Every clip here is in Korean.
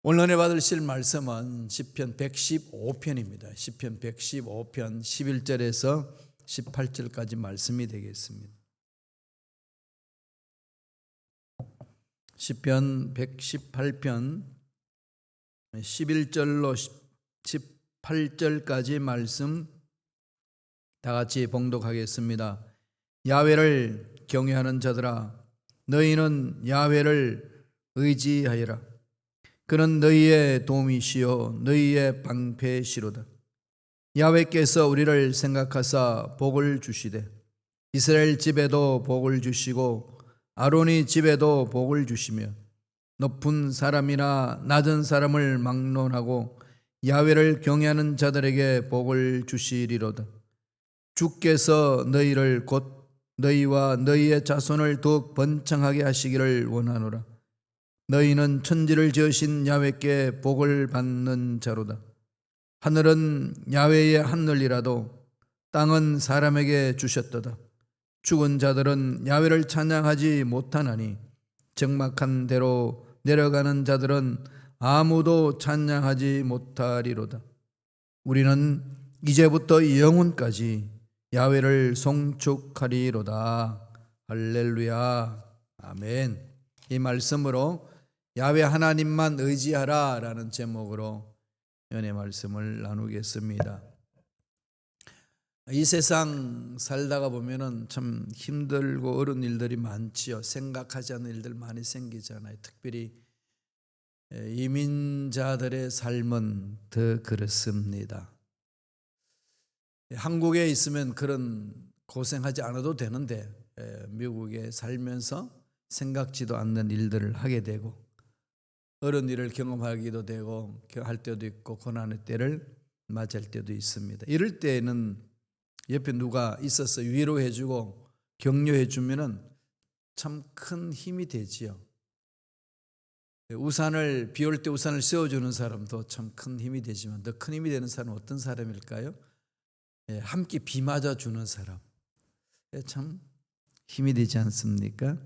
오늘 은혜 받으실 말씀은 시편 115편입니다. 시편 115편 11절에서 18절까지 말씀이 되겠습니다. 시편 118편 11절로 18절까지 말씀 다 같이 봉독하겠습니다. 야훼를 경외하는 자들아, 너희는 야훼를 의지하여라. 그는 너희의 도움이시요 너희의 방패시로다. 야훼께서 우리를 생각하사 복을 주시되 이스라엘 집에도 복을 주시고 아론이 집에도 복을 주시며 높은 사람이나 낮은 사람을 막론하고 야훼를 경외하는 자들에게 복을 주시리로다. 주께서 너희를 곧 너희와 너희의 자손을 더욱 번창하게 하시기를 원하노라. 너희는 천지를 지으신 야훼께 복을 받는 자로다. 하늘은 야훼의 하늘이라도 땅은 사람에게 주셨도다. 죽은 자들은 야훼를 찬양하지 못하나니 적막한 대로 내려가는 자들은 아무도 찬양하지 못하리로다. 우리는 이제부터 영원까지 야훼를 송축하리로다. 할렐루야. 아멘. 이 말씀으로 야훼 하나님만 의지하라 라는 제목으로 은혜 말씀을 나누겠습니다. 이 세상 살다가 보면은 참 힘들고 어려운 일들이 많지요. 생각하지 않는 일들 많이 생기잖아요. 특별히 이민자들의 삶은 더 그렇습니다. 한국에 있으면 그런 고생하지 않아도 되는데 미국에 살면서 생각지도 않는 일들을 하게 되고 어려운 일을 경험하기도 되고 할 때도 있고 고난의 때를 맞을 때도 있습니다. 이럴 때는 옆에 누가 있어서 위로해 주고 격려해 주면은 참 큰 힘이 되지요. 우산을 비 올 때 우산을 씌워 주는 사람도 참 큰 힘이 되지만 더 큰 힘이 되는 사람은 어떤 사람일까요? 함께 비 맞아 주는 사람. 참 힘이 되지 않습니까?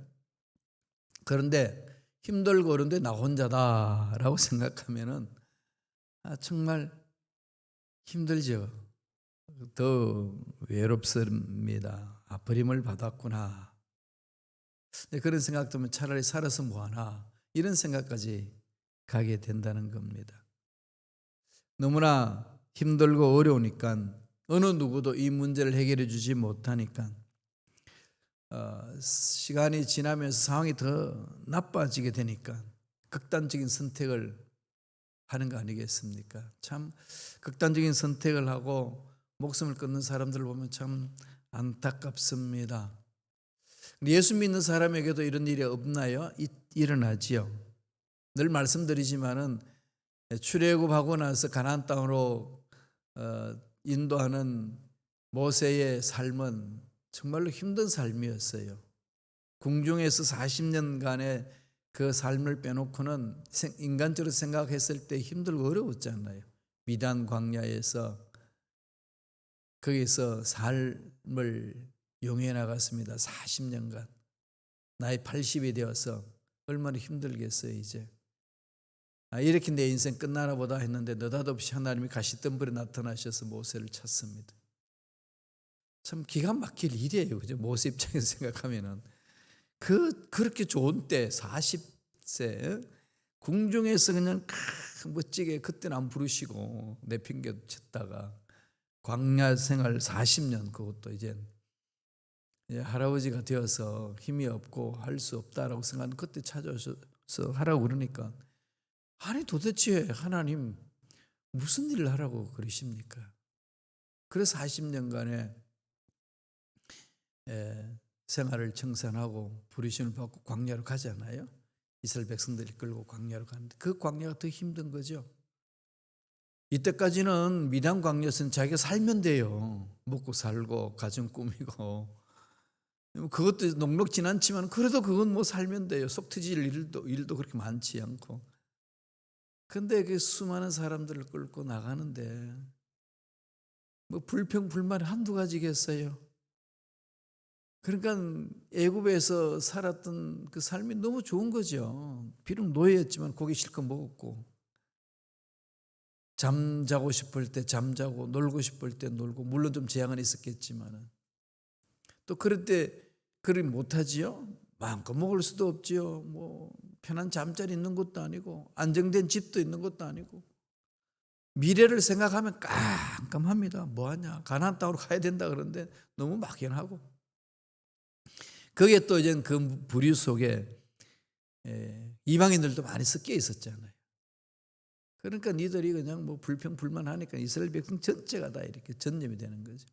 그런데 힘들고 그런데 나 혼자다라고 생각하면은 정말 힘들죠. 더 외롭습니다. 버림을 받았구나. 그런 생각 들면 차라리 살아서 뭐하나 이런 생각까지 가게 된다는 겁니다. 너무나 힘들고 어려우니까 어느 누구도 이 문제를 해결해 주지 못하니까 시간이 지나면서 상황이 더 나빠지게 되니까 극단적인 선택을 하는 거 아니겠습니까? 참 극단적인 선택을 하고 목숨을 끊는 사람들을 보면 참 안타깝습니다. 예수 믿는 사람에게도 이런 일이 없나요? 일어나지요. 늘 말씀드리지만은 출애굽하고 나서 가나안 땅으로 인도하는 모세의 삶은 정말로 힘든 삶이었어요. 궁중에서 40년간의 그 삶을 빼놓고는 인간적으로 생각했을 때 힘들고 어려웠잖아요. 미단 광야에서 거기서 삶을 용해 나갔습니다. 40년간. 나이 80이 되어서 얼마나 힘들겠어요 이제. 이렇게 내 인생 끝나나 보다 했는데 느닷없이 하나님이 가시덤불에 나타나셔서 모세를 찾습니다. 참 기가 막힐 일이에요. 그죠? 모세 입장에서 생각하면은 그렇게 좋은 때 40세 궁중에서 그냥 멋지게 그때는 안 부르시고 내핑겨 쳤다가 광야 생활 40년 그것도 이제 할아버지가 되어서 힘이 없고 할 수 없다라고 생각하는 그때 찾아오셔서 하라고 그러니까 아니 도대체 하나님 무슨 일을 하라고 그러십니까? 그래서 40년간의 생활을 청산하고 부르심을 받고 광야로 가잖아요. 이스라엘 백성들이 끌고 광야로 가는데 그 광야가 더 힘든 거죠. 이때까지는 미단 광야에서는 자기가 살면 돼요. 먹고 살고 가정 꾸미고 그것도 녹록진 않지만 그래도 그건 뭐 살면 돼요. 속 트질 일도 그렇게 많지 않고. 근데 그 수많은 사람들을 끌고 나가는데 뭐 불평 불만이 한두 가지겠어요. 그러니까 애굽에서 살았던 그 삶이 너무 좋은 거죠. 비록 노예였지만 고기 실컷 먹었고 잠자고 싶을 때 잠자고 놀고 싶을 때 놀고, 물론 좀 제약은 있었겠지만은 또 그럴 때 그리 못하지요. 마음껏 먹을 수도 없지요. 뭐 편한 잠자리 있는 것도 아니고 안정된 집도 있는 것도 아니고 미래를 생각하면 깜깜합니다. 뭐하냐, 가나안 땅으로 가야 된다 그러는데 너무 막연하고, 거기에 또 이제 그 부류 속에 이방인들도 많이 섞여 있었잖아요. 그러니까 니들이 그냥 뭐 불평불만하니까 이스라엘 백성 전체가 다 이렇게 전염이 되는 거죠.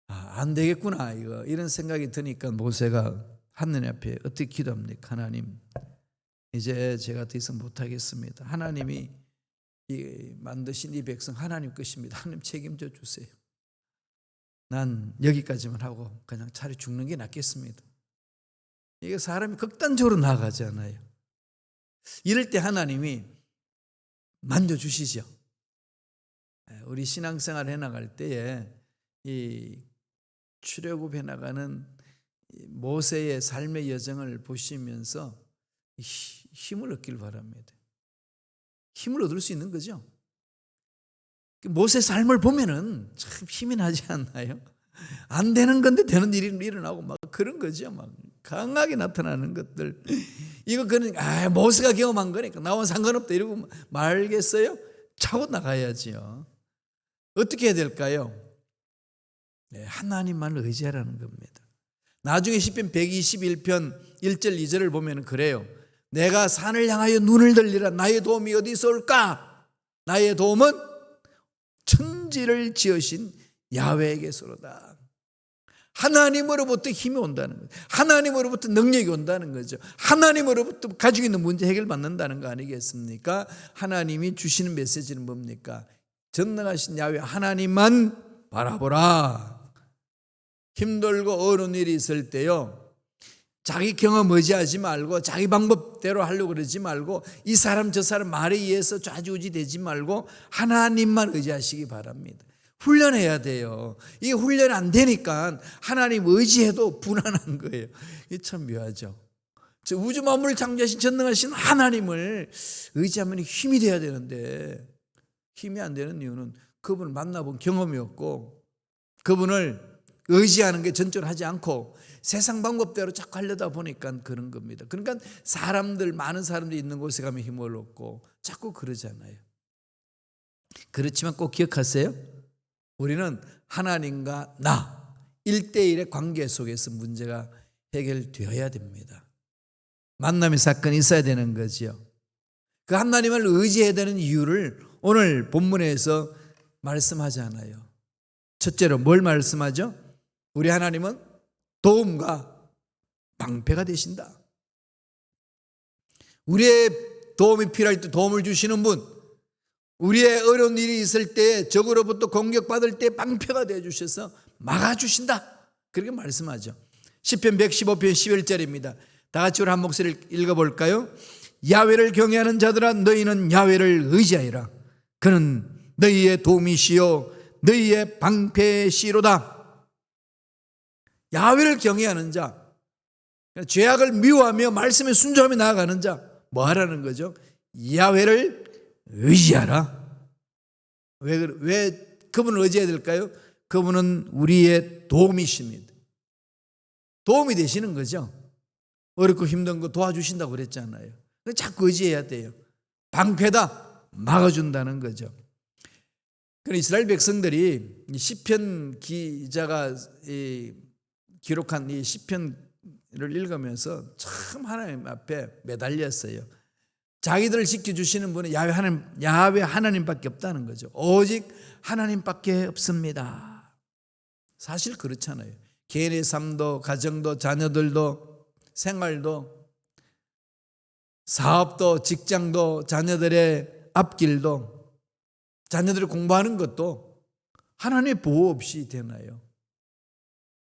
안 되겠구나 이런 생각이 드니까 모세가 하느님 앞에 어떻게 기도합니까? 하나님, 이제 제가 더 이상 못하겠습니다. 하나님이 만드신 이 백성 하나님 것입니다. 하나님 책임져 주세요. 난 여기까지만 하고 그냥 차라리 죽는 게 낫겠습니다. 이게 사람이 극단적으로 나아가잖아요. 이럴 때 하나님이 만져주시죠. 우리 신앙생활 해나갈 때에 이 출애굽해 나가는 모세의 삶의 여정을 보시면서 힘을 얻길 바랍니다. 힘을 얻을 수 있는 거죠. 모세 삶을 보면은 참 힘이 나지 않나요? 안 되는 건데 되는 일이 일어나고 막 그런 거죠. 막 강하게 나타나는 것들. 이거 그는 모세가 경험한 거니까 나와 상관없다 이러고 말겠어요? 차고 나가야지요. 어떻게 해야 될까요? 하나님만 의지하라는 겁니다. 나중에 시편 121편 1절 2절을 보면 그래요. 내가 산을 향하여 눈을 들리라. 나의 도움이 어디서 올까? 나의 도움은 천지를 지으신 야훼에게서로다. 하나님으로부터 힘이 온다는 거죠. 하나님으로부터 능력이 온다는 거죠. 하나님으로부터 가지고 있는 문제 해결받는다는 거 아니겠습니까? 하나님이 주시는 메시지는 뭡니까? 전능하신 야훼 하나님만 바라보라. 힘들고 어려운 일이 있을 때요, 자기 경험 의지하지 말고 자기 방법대로 하려고 그러지 말고 이 사람 저 사람 말에 의해서 좌지우지 되지 말고 하나님만 의지하시기 바랍니다. 훈련해야 돼요. 이게 훈련 안 되니까 하나님 의지해도 불안한 거예요. 이게 참 묘하죠. 우주 만물을 창조하신 전능하신 하나님을 의지하면 힘이 돼야 되는데 힘이 안 되는 이유는 그분을 만나본 경험이 없고 그분을 의지하는 게 전적으로 하지 않고 세상 방법대로 자꾸 하려다 보니까 그런 겁니다. 그러니까 많은 사람들이 있는 곳에 가면 힘을 얻고 자꾸 그러잖아요. 그렇지만 꼭 기억하세요. 우리는 하나님과 나 1대1의 관계 속에서 문제가 해결되어야 됩니다. 만남의 사건이 있어야 되는 거죠. 그 하나님을 의지해야 되는 이유를 오늘 본문에서 말씀하잖아요. 첫째로 뭘 말씀하죠? 우리 하나님은 도움과 방패가 되신다. 우리의 도움이 필요할 때 도움을 주시는 분, 우리의 어려운 일이 있을 때 적으로부터 공격받을 때 방패가 되어주셔서 막아주신다. 그렇게 말씀하죠. 시편 115편 11절입니다. 다 같이 우리 한 목소리를 읽어볼까요? 야훼를 경외하는 자들아 너희는 야훼를 의지하여라. 그는 너희의 도움이시요 너희의 방패시로다. 야훼를 경외하는 자, 죄악을 미워하며 말씀에 순종하며 나아가는 자, 뭐 하라는 거죠? 야훼를 의지하라. 왜 그분을 의지해야 될까요? 그분은 우리의 도움이십니다. 도움이 되시는 거죠. 어렵고 힘든 거 도와주신다고 그랬잖아요. 자꾸 의지해야 돼요. 방패다, 막아준다는 거죠. 그럼 이스라엘 백성들이 시편 기자가 기록한 이 시편을 읽으면서 참 하나님 앞에 매달렸어요. 자기들을 지켜주시는 분은 야훼 하나님밖에 없다는 거죠. 오직 하나님밖에 없습니다. 사실 그렇잖아요. 개인의 삶도 가정도 자녀들도 생활도 사업도 직장도 자녀들의 앞길도 자녀들이 공부하는 것도 하나님의 보호 없이 되나요?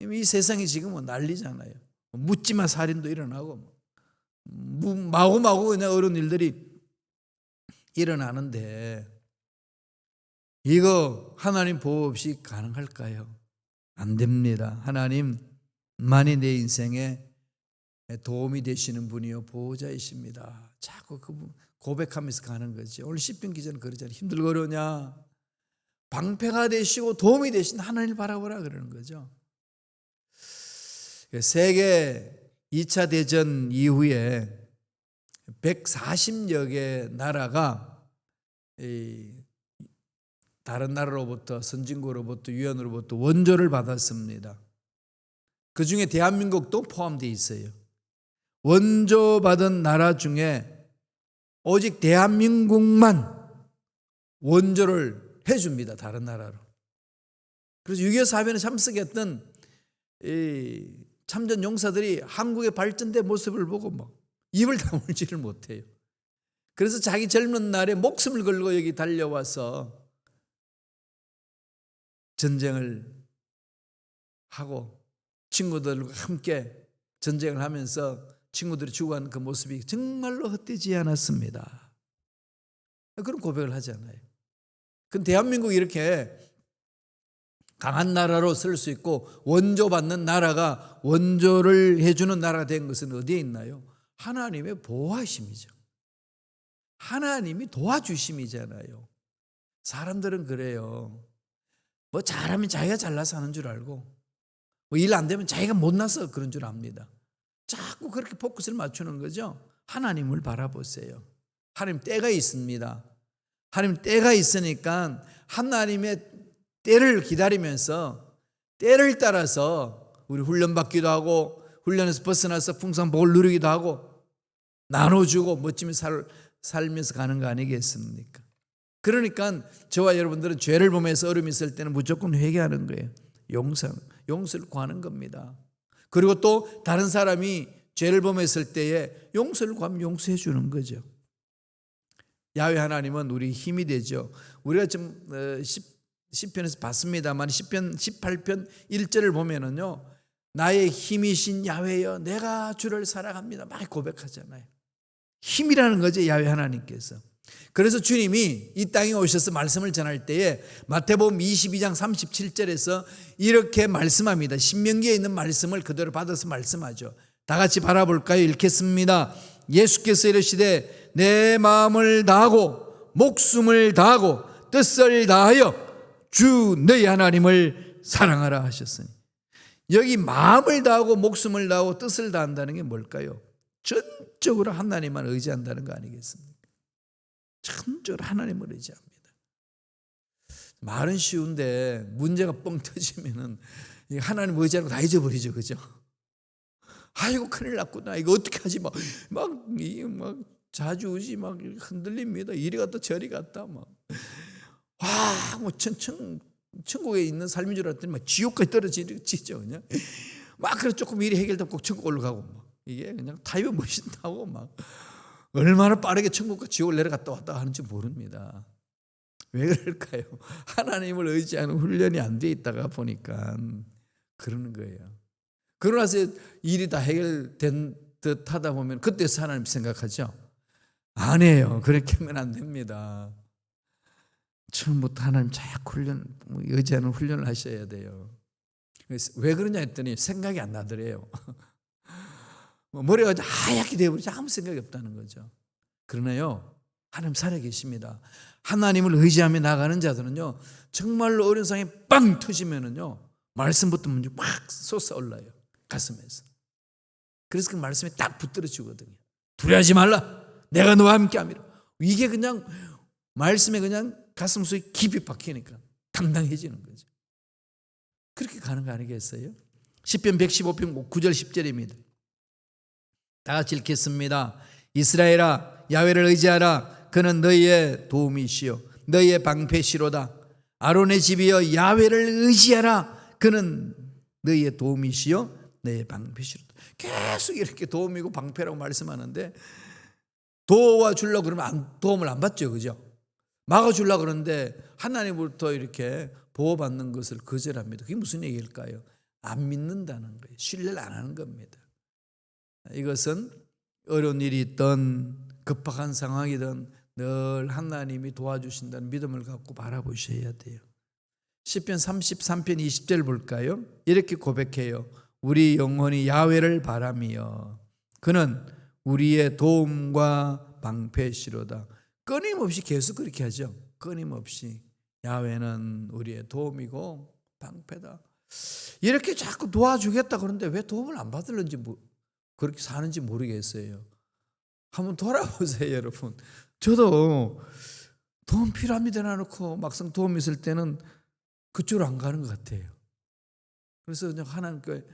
이 세상이 지금은 난리잖아요. 묻지마 살인도 일어나고 마구마구 그냥 어려운 일들이 일어나는데 이거 하나님 보호 없이 가능할까요? 안 됩니다. 하나님만이 내 인생에 도움이 되시는 분이요 보호자이십니다. 자꾸 고백하면서 가는 거죠. 오늘 시편 기자는 그러잖아요. 힘들고 어려우냐? 방패가 되시고 도움이 되신 하나님을 바라보라 그러는 거죠. 세계 2차 대전 이후에 140여 개 나라가 다른 나라로부터, 선진국으로부터, 유엔으로부터 원조를 받았습니다. 그 중에 대한민국도 포함되어 있어요. 원조 받은 나라 중에 오직 대한민국만 원조를 해줍니다. 다른 나라로. 그래서 6.25 사변에 참석했던 참전 용사들이 한국의 발전된 모습을 보고 막 입을 다물지를 못해요. 그래서 자기 젊은 날에 목숨을 걸고 여기 달려와서 전쟁을 하고 친구들과 함께 전쟁을 하면서 친구들이 죽어가는 그 모습이 정말로 헛되지 않았습니다. 그런 고백을 하잖아요. 그럼 대한민국이 이렇게 강한 나라로 쓸 수 있고 원조받는 나라가 원조를 해주는 나라가 된 것은 어디에 있나요? 하나님의 보호하심이죠. 하나님이 도와주심이잖아요. 사람들은 그래요. 뭐 잘하면 자기가 잘나서 하는 줄 알고 뭐 일 안 되면 자기가 못나서 그런 줄 압니다. 자꾸 그렇게 포커스를 맞추는 거죠. 하나님을 바라보세요. 하나님 때가 있습니다. 하나님 때가 있으니까 하나님의 때를 기다리면서 때를 따라서 우리 훈련받기도 하고 훈련에서 벗어나서 풍성한 복을 누리기도 하고 나눠주고 멋지게 살면서 가는 거 아니겠습니까? 그러니까 저와 여러분들은 죄를 보면서 어려움이 있을 때는 무조건 회개하는 거예요. 용서를 구하는 겁니다. 그리고 또 다른 사람이 죄를 범했을 때에 용서를 구하면 용서해 주는 거죠. 야훼 하나님은 우리 힘이 되죠. 우리가 지금 시편에서 봤습니다만 시편 18편 1절을 보면은요, 나의 힘이신 야훼여 내가 주를 사랑합니다 막 고백하잖아요. 힘이라는 거죠, 야훼 하나님께서. 그래서 주님이 이 땅에 오셔서 말씀을 전할 때에 마태복음 22장 37절에서 이렇게 말씀합니다. 신명기에 있는 말씀을 그대로 받아서 말씀하죠. 다 같이 바라볼까요? 읽겠습니다. 예수께서 이르시되 내 마음을 다하고 목숨을 다하고 뜻을 다하여 주 너희 하나님을 사랑하라 하셨으니, 여기 마음을 다하고 목숨을 다하고 뜻을 다한다는 게 뭘까요? 전적으로 하나님만 의지한다는 거 아니겠습니까? 전적으로 하나님을 의지합니다. 말은 쉬운데 문제가 뻥 터지면은 하나님 의지하는 거 다 잊어버리죠, 그죠? 아이고 큰일 났구나, 이거 어떻게 하지? 막 자주우지 막 흔들립니다. 이리 갔다 저리 갔다 막. 와, 뭐 천국에 있는 삶인 줄 알았더니 막 지옥까지 떨어지죠, 그냥. 막 그래 조금 일이 해결되면 꼭 천국 올라가고 막. 이게 그냥 타이어 멋있다고 막. 얼마나 빠르게 천국과 지옥을 내려갔다 왔다 하는지 모릅니다. 왜 그럴까요? 하나님을 의지하는 훈련이 안 돼 있다가 보니까 그러는 거예요. 그러고 나서 일이 다 해결된 듯 하다 보면 그때서 하나님 생각하죠. 아니에요. 그렇게 하면 안 됩니다. 처음부터 하나님 자꾸 의지하는 훈련을 하셔야 돼요. 왜 그러냐 했더니 생각이 안 나더래요. 머리가 하얗게 되어버리지 아무 생각이 없다는 거죠. 그러나요, 하나님 살아계십니다. 하나님을 의지하며 나가는 자들은요, 정말로 어려운 상황이 빵 터지면은요, 말씀부터 먼저 막 솟아올라요, 가슴에서. 그래서 그 말씀에 딱 붙들어지거든요. 두려워하지 말라, 내가 너와 함께함이라. 이게 그냥 말씀에 그냥 가슴 속에 깊이 박히니까 당당해지는 거죠. 그렇게 가는 거 아니겠어요? 시편 115편 9절 10절입니다. 다 같이 읽겠습니다. 이스라엘아, 야훼를 의지하라. 그는 너희의 도움이시요 너희의 방패시로다. 아론의 집이여, 야훼를 의지하라. 그는 너희의 도움이시요 너희의 방패시로다. 계속 이렇게 도움이고 방패라고 말씀하는데, 도와주려고 그러면 도움을 안 받죠, 그죠? 막아주려고 그러는데 하나님으로부터 이렇게 보호받는 것을 거절합니다. 그게 무슨 얘기일까요? 안 믿는다는 거예요. 신뢰를 안 하는 겁니다. 이것은 어려운 일이 있든 급박한 상황이든 늘 하나님이 도와주신다는 믿음을 갖고 바라보셔야 돼요. 시편 33편 20절 볼까요? 이렇게 고백해요. 우리 영혼이 야훼를 바라며 그는 우리의 도움과 방패시로다. 끊임없이 계속 그렇게 하죠. 끊임없이 야훼는 우리의 도움이고 방패다. 이렇게 자꾸 도와주겠다 그러는데 왜 도움을 안 받을는지 그렇게 사는지 모르겠어요. 한번 돌아보세요, 여러분. 저도 도움 필요합니다 해놓고 막상 도움 있을 때는 그쪽으로 안 가는 것 같아요. 그래서 그냥 하나님께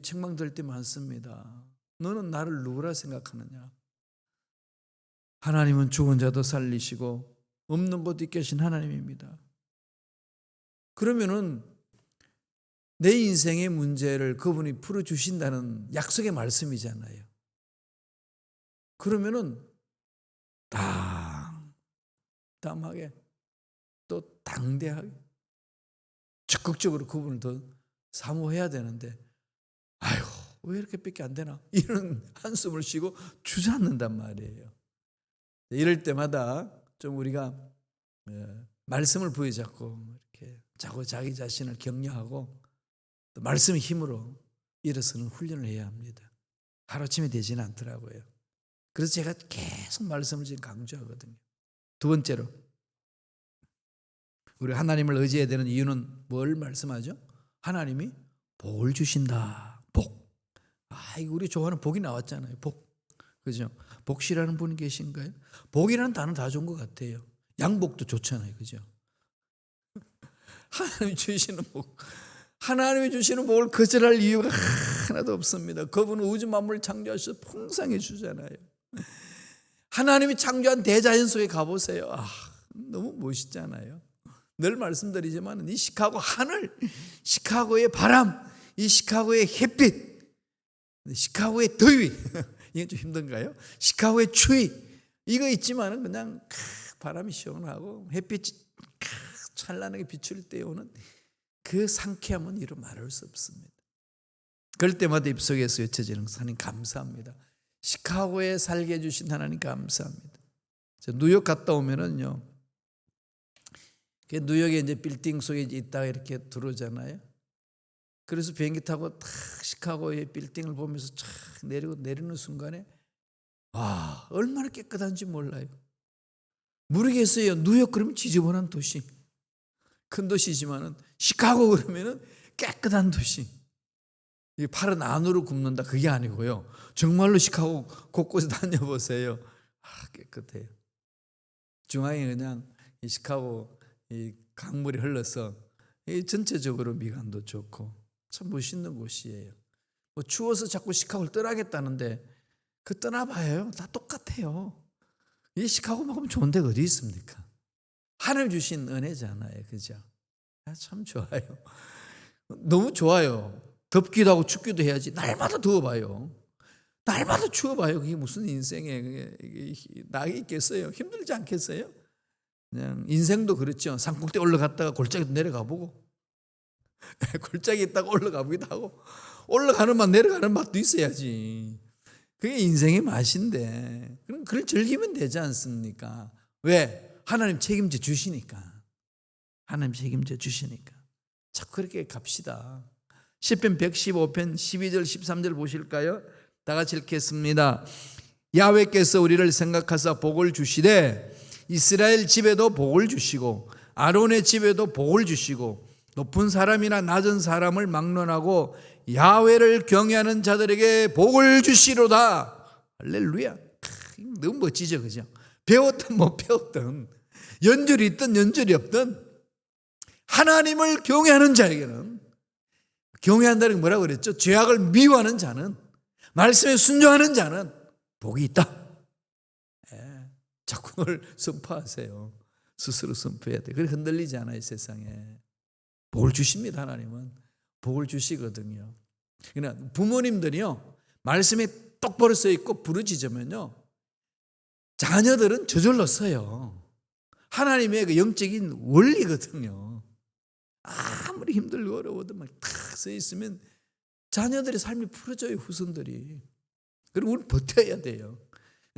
책망될 때 많습니다. 너는 나를 누구라 생각하느냐? 하나님은 죽은 자도 살리시고 없는 곳 있게 하신 하나님입니다. 그러면은 내 인생의 문제를 그분이 풀어주신다는 약속의 말씀이잖아요. 그러면은 담담하게 또 당대하게 적극적으로 그분을 더 사모해야 되는데 아유 왜 이렇게밖에 안 되나 이런 한숨을 쉬고 주저앉는단 말이에요. 이럴 때마다 좀 우리가 말씀을 부여잡고 이렇게 자기 자신을 격려하고 또 말씀의 힘으로 일어서는 훈련을 해야 합니다. 하루아침에 되지는 않더라고요. 그래서 제가 계속 말씀을 지금 강조하거든요. 두 번째로 우리 하나님을 의지해야 되는 이유는 뭘 말씀하죠? 하나님이 복을 주신다. 복. 이거 우리 좋아하는 복이 나왔잖아요. 복. 그죠? 복시라는 분이 계신가요? 복이라는 단어 다 좋은 것 같아요. 양복도 좋잖아요. 그죠? 하나님이 주시는 복. 하나님이 주시는 복을 거절할 이유가 하나도 없습니다. 그분은 우주 만물을 창조하셔서 풍성해 주잖아요. 하나님이 창조한 대자연 속에 가보세요. 너무 멋있잖아요. 늘 말씀드리지만 이 시카고 하늘, 시카고의 바람, 이 시카고의 햇빛, 시카고의 더위 이게 좀 힘든가요? 시카고의 추위 이거 있지만은 그냥 바람이 시원하고 햇빛이 찬란하게 비출 때 오는 그 상쾌함은 이루 말할 수 없습니다. 그럴 때마다 입속에서 외쳐지는 하나님 감사합니다. 시카고에 살게 해주신 하나님 감사합니다. 뉴욕 갔다 오면은요, 뉴욕에 이제 빌딩 속에 있다가 이렇게 들어오잖아요. 그래서 비행기 타고 탁 시카고의 빌딩을 보면서 쫙 내리는 순간에 얼마나 깨끗한지 몰라요. 모르겠어요. 뉴욕 그러면 지저분한 도시, 큰 도시지만은 시카고 그러면은 깨끗한 도시. 팔은 안으로 굽는다 그게 아니고요. 정말로 시카고 곳곳에 다녀보세요. 깨끗해요. 중앙에 그냥 이 시카고 이 강물이 흘러서 전체적으로 미관도 좋고 참 멋있는 곳이에요. 추워서 자꾸 시카고를 떠나겠다는데 떠나봐요. 다 똑같아요. 이 시카고만큼 좋은 데가 어디 있습니까? 하나님 주신 은혜잖아요. 그죠? 참 좋아요. 너무 좋아요. 덥기도 하고 춥기도 해야지. 날마다 더워봐요. 날마다 추워봐요. 그게 무슨 인생에 낙이 있겠어요? 힘들지 않겠어요? 그냥 인생도 그렇죠. 산꼭대기 올라갔다가 골짜기도 내려가 보고 골짜기 있다가 올라가 보기도 하고 올라가는 맛 내려가는 맛도 있어야지. 그게 인생의 맛인데 그럼 그걸 즐기면 되지 않습니까? 왜? 하나님 책임져 주시니까. 하나님 책임져 주시니까. 자꾸 그렇게 갑시다. 시편 115편 12절 13절 보실까요? 다 같이 읽겠습니다. 야훼께서 우리를 생각하사 복을 주시되 이스라엘 집에도 복을 주시고 아론의 집에도 복을 주시고 높은 사람이나 낮은 사람을 막론하고 야훼를 경외하는 자들에게 복을 주시로다. 할렐루야. 너무 멋지죠, 그죠? 배웠든 못 배웠든 연줄이 있든 연줄이 없든 하나님을 경외하는 자에게는, 경외한다는 게 뭐라고 그랬죠? 죄악을 미워하는 자는, 말씀에 순종하는 자는 복이 있다. 자꾸 그걸 선포하세요. 스스로 선포해야 돼. 그래 흔들리지 않아요, 세상에. 복을 주십니다. 하나님은 복을 주시거든요. 그러나 부모님들이요, 말씀에 똑바로 써 있고 부르짖으면요, 자녀들은 저절로 써요. 하나님의 그 영적인 원리거든요. 아무리 힘들고 어려워도 막 탁 써 있으면 자녀들의 삶이 풀어져요, 후손들이. 그리고 우리는 버텨야 돼요.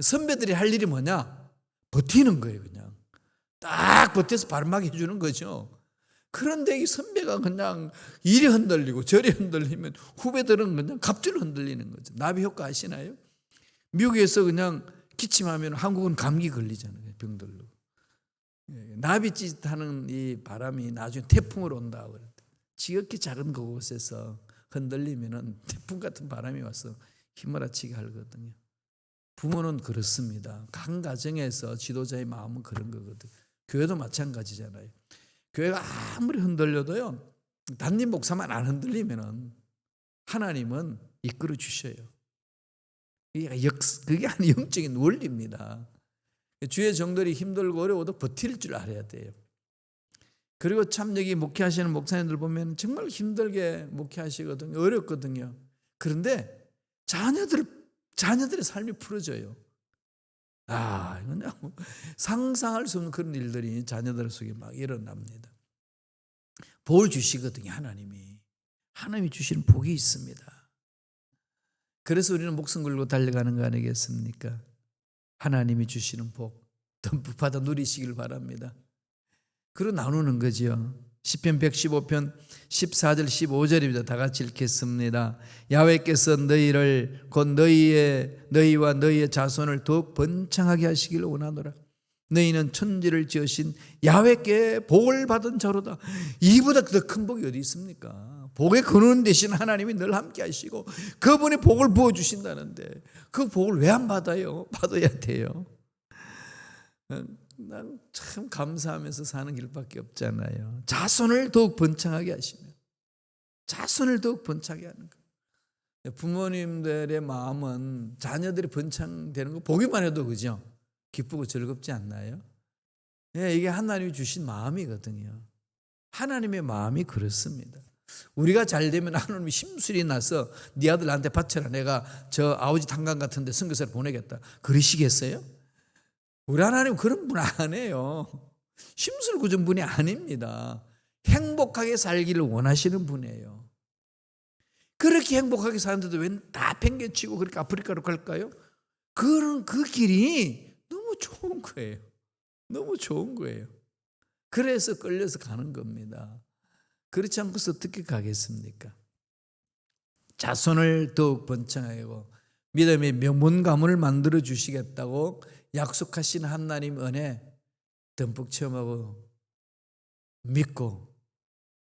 선배들이 할 일이 뭐냐? 버티는 거예요, 그냥. 딱 버텨서 발맞게 해주는 거죠. 그런데 이 선배가 그냥 이리 흔들리고 저리 흔들리면 후배들은 그냥 갑자기 흔들리는 거죠. 나비 효과 아시나요? 미국에서 그냥 기침하면 한국은 감기 걸리잖아요. 병들로. 나비짓하는 이 바람이 나중에 태풍으로 온다 그랬대. 지극히 작은 그곳에서 흔들리면은 태풍 같은 바람이 와서 휘몰아치게 하거든요. 부모는 그렇습니다. 각 가정에서 지도자의 마음은 그런 거거든요. 교회도 마찬가지잖아요. 교회가 아무리 흔들려도요, 담임 목사만 안 흔들리면은 하나님은 이끌어 주셔요. 그게 아니 영적인 원리입니다. 주의 종들이 힘들고 어려워도 버틸 줄 알아야 돼요. 그리고 참 여기 목회하시는 목사님들 보면 정말 힘들게 목회하시거든요. 어렵거든요. 그런데 자녀들의 삶이 풀어져요. 이건 상상할 수 없는 그런 일들이 자녀들 속에 막 일어납니다. 복을 주시거든요. 하나님이 주시는 복이 있습니다. 그래서 우리는 목숨 걸고 달려가는 거 아니겠습니까? 하나님이 주시는 복 듬뿍 받아 누리시길 바랍니다. 그리고 나누는 거죠. 시편 115편 14절 15절입니다. 다 같이 읽겠습니다. 야훼께서 너희를 곧 너희와 너희의 자손을 더욱 번창하게 하시기를 원하노라. 너희는 천지를 지으신 야훼께 복을 받은 자로다. 이보다 더 큰 복이 어디 있습니까? 복의 근원 되신 하나님이 늘 함께 하시고 그분이 복을 부어주신다는데 그 복을 왜 안 받아요? 받아야 돼요. 난 참 감사하면서 사는 길밖에 없잖아요. 자손을 더욱 번창하게 하시며 자손을 더욱 번창하게 하는 거예요. 부모님들의 마음은 자녀들이 번창되는 거 보기만 해도 그죠? 기쁘고 즐겁지 않나요? 이게 하나님이 주신 마음이거든요. 하나님의 마음이 그렇습니다. 우리가 잘 되면 하나님이 심술이 나서 네 아들 나한테 바쳐라. 내가 저 아우지 탄광 같은 데 선교사를 보내겠다. 그러시겠어요? 우리 하나님 그런 분 아니에요. 심술궂은 분이 아닙니다. 행복하게 살기를 원하시는 분이에요. 그렇게 행복하게 사는데도 왜 다 팽개치고 그렇게 아프리카로 갈까요? 그 길이 너무 좋은 거예요. 너무 좋은 거예요. 그래서 끌려서 가는 겁니다. 그렇지 않고서 어떻게 가겠습니까? 자손을 더욱 번창하고 믿음의 명문 가문을 만들어 주시겠다고 약속하신 하나님 은혜 듬뿍 체험하고 믿고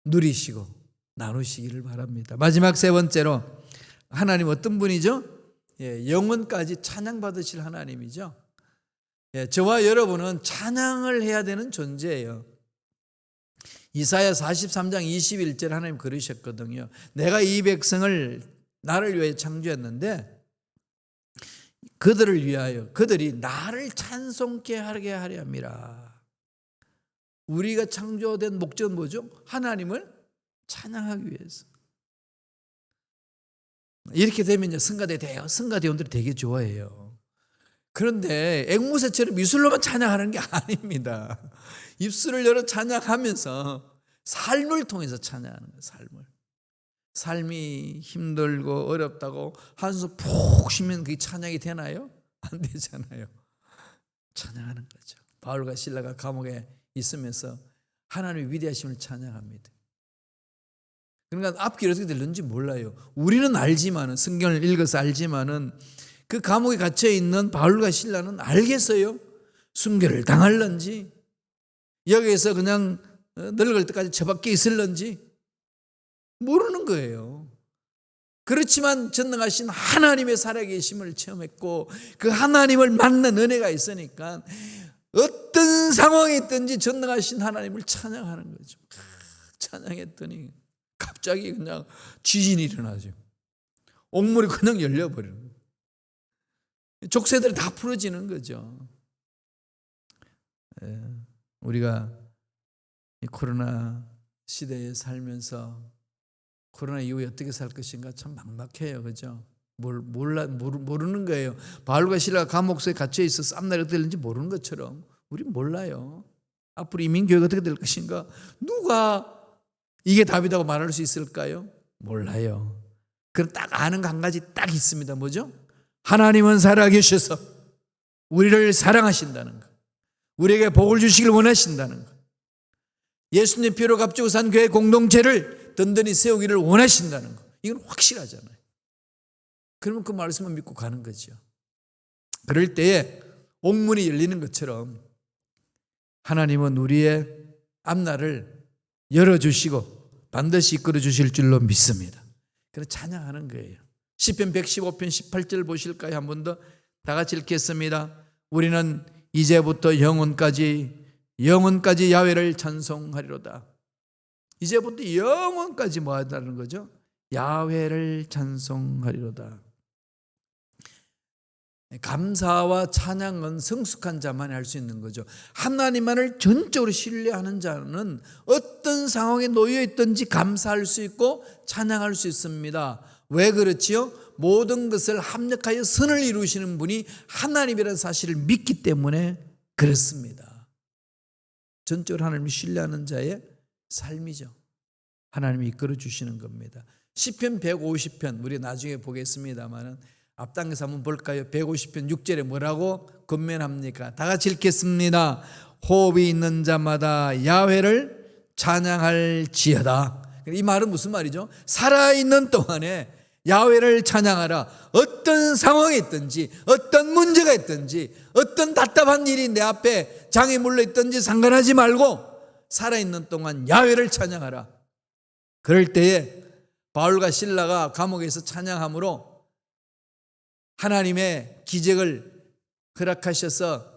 누리시고 나누시기를 바랍니다. 마지막 세 번째로 하나님 어떤 분이죠? 영원까지 찬양받으실 하나님이죠. 저와 여러분은 찬양을 해야 되는 존재예요. 이사야 43장 21절 하나님 그러셨거든요. 내가 이 백성을 나를 위해 창조했는데 그들을 위하여 그들이 나를 찬송케 하게 하려 함이라. 우리가 창조된 목적은 뭐죠? 하나님을 찬양하기 위해서. 이렇게 되면 성가대원들이 되게 좋아해요. 그런데 앵무새처럼 미술로만 찬양하는 게 아닙니다. 입술을 열어 찬양하면서 삶을 통해서 찬양하는 거예요. 삶이 힘들고 어렵다고 한숨 푹 쉬면 그게 찬양이 되나요? 안 되잖아요. 찬양하는 거죠. 바울과 실라가 감옥에 있으면서 하나님의 위대하심을 찬양합니다. 그러니까 앞길이 어떻게 될는지 몰라요. 우리는 알지만은, 성경을 읽어서 알지만은 그 감옥에 갇혀 있는 바울과 실라는 알겠어요. 순교를 당할런지 여기에서 그냥 늙을 때까지 저 밖에 있을런지 모르는 거예요. 그렇지만 전능하신 하나님의 살아계심을 체험했고 그 하나님을 만난 은혜가 있으니까 어떤 상황이 있든지 전능하신 하나님을 찬양하는 거죠. 찬양했더니 갑자기 그냥 지진이 일어나죠. 옥물이 그냥 열려버리는 거예요. 족쇄들이 다 풀어지는 거죠. 우리가 이 코로나 시대에 살면서 코로나 이후에 어떻게 살 것인가 참 막막해요. 그죠? 모르는 거예요. 바울과 실라가 감옥소에 갇혀 있어 쌈날이 어떻게 될는지 모르는 것처럼 우리 몰라요. 앞으로 이민교회가 어떻게 될 것인가 누가 이게 답이라고 말할 수 있을까요? 몰라요. 그럼 딱 아는 거 한 가지 딱 있습니다. 뭐죠? 하나님은 살아계셔서 우리를 사랑하신다는 거, 우리에게 복을 주시길 원하신다는 거, 예수님 피로 값주고 산 교회 공동체를 든든히 세우기를 원하신다는 거, 이건 확실하잖아요. 그러면 그 말씀을 믿고 가는 거죠. 그럴 때에 옥문이 열리는 것처럼 하나님은 우리의 앞날을 열어주시고 반드시 이끌어 주실 줄로 믿습니다. 그래서 찬양하는 거예요. 시편 115편 18절 보실까요? 한 번 더 다 같이 읽겠습니다. 우리는 이제부터 영원까지 야훼를 찬송하리로다. 이제부터 영원까지 뭐 하다는 거죠? 야훼를 찬송하리로다. 감사와 찬양은 성숙한 자만이 할 수 있는 거죠. 하나님만을 전적으로 신뢰하는 자는 어떤 상황에 놓여 있든지 감사할 수 있고 찬양할 수 있습니다. 왜 그렇지요? 모든 것을 합력하여 선을 이루시는 분이 하나님이라는 사실을 믿기 때문에 그렇습니다. 전적으로 하나님을 신뢰하는 자의 삶이죠. 하나님이 이끌어 주시는 겁니다. 시편 150편 우리 나중에 보겠습니다만 앞당겨서 한번 볼까요? 150편 6절에 뭐라고 권면합니까? 다 같이 읽겠습니다. 호흡이 있는 자마다 야훼를 찬양할지어다. 이 말은 무슨 말이죠? 살아있는 동안에 야훼를 찬양하라. 어떤 상황이 있든지 어떤 문제가 있든지 어떤 답답한 일이 내 앞에 장애 물러 있든지 상관하지 말고 살아있는 동안 야훼를 찬양하라. 그럴 때에 바울과 실라가 감옥에서 찬양함으로 하나님의 기적을 허락하셔서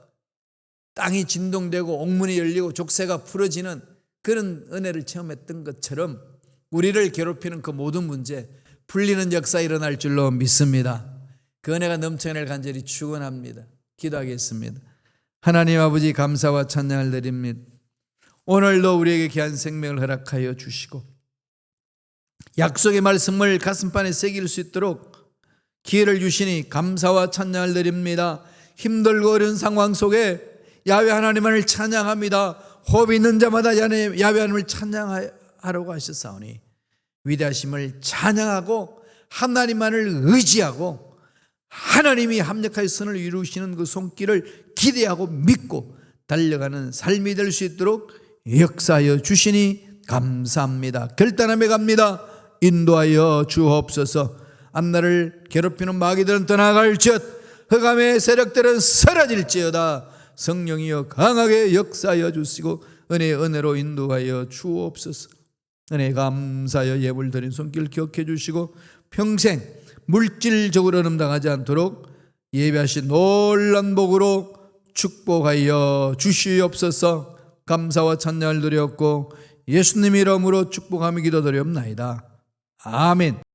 땅이 진동되고 옥문이 열리고 족쇄가 풀어지는 그런 은혜를 체험했던 것처럼 우리를 괴롭히는 그 모든 문제 풀리는 역사 일어날 줄로 믿습니다. 그 은혜가 넘쳐날 간절히 축원합니다. 기도하겠습니다. 하나님 아버지 감사와 찬양을 드립니다. 오늘도 우리에게 귀한 생명을 허락하여 주시고 약속의 말씀을 가슴판에 새길 수 있도록 기회를 주시니 감사와 찬양을 드립니다. 힘들고 어려운 상황 속에 야훼 하나님을 찬양합니다. 호흡이 있는 자마다 야훼 하나님을 찬양하라고 하셨사오니 위대하심을 찬양하고 하나님만을 의지하고 하나님이 합력하여 선을 이루시는 그 손길을 기대하고 믿고 달려가는 삶이 될 수 있도록 역사하여 주시니 감사합니다. 결단하며 갑니다. 인도하여 주옵소서. 앞날을 괴롭히는 마귀들은 떠나갈지어다. 흑암의 세력들은 사라질지어다. 성령이여 강하게 역사하여 주시고 은혜로 인도하여 주옵소서. 은혜 감사하여 예물 드린 손길 기억해 주시고 평생 물질적으로 넘당하지 않도록 예배하신 놀란 복으로 축복하여 주시옵소서. 감사와 찬양을 드렸고 예수님 이름으로 축복하며 기도드리옵나이다. 아멘.